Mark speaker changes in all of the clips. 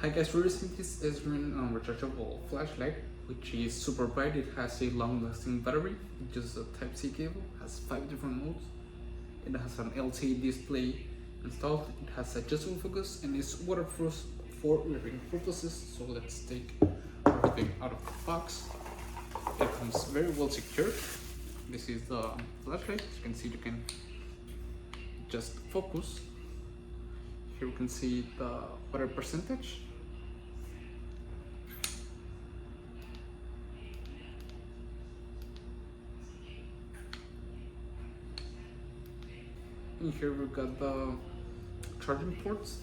Speaker 1: Hi guys, we're using this ESGREEN rechargeable flashlight, which is super bright. It has a long-lasting battery. It uses a Type-C cable, has 5 different modes. It has an LCD display installed. It has adjustable focus and is waterproof for reading purposes. So let's take everything out of the box. It comes very well secured. This is the flashlight. As you can see, you can just focus. Here we can see the water percentage. And here we've got the charging ports.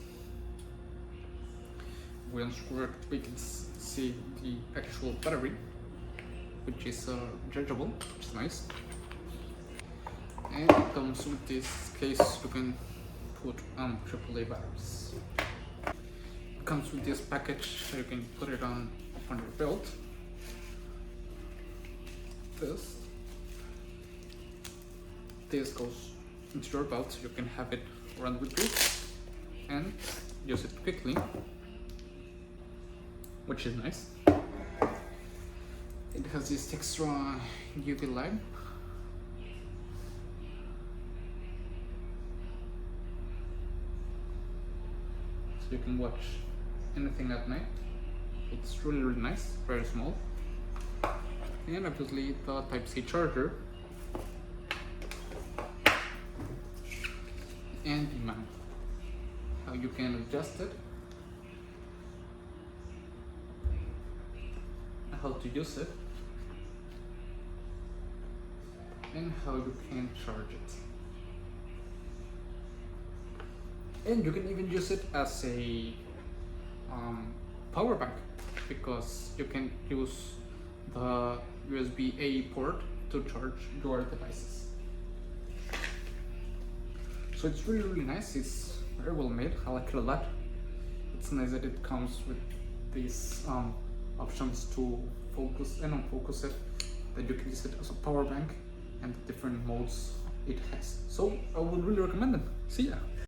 Speaker 1: We unscrew it, we can see the actual battery, which is rechargeable, which is nice. And it comes with this case you can put AAA batteries. It comes with this package, so you can put it on your belt. This goes into your belt, so you can have it run with you and use it quickly, which is nice. It has this extra UV light. So you can watch anything at night. It's really nice, very small. And obviously the Type-C charger and the mount. How you can adjust it, how to use it, and how you can charge it. And you can even use it as a power bank, because you can use the USB-A port to charge your devices. So it's really nice. It's very well made. I like it a lot. It's nice that it comes with these options to focus and unfocus it, that you can use it as a power bank, and the different modes it has. So I would really recommend it. See ya.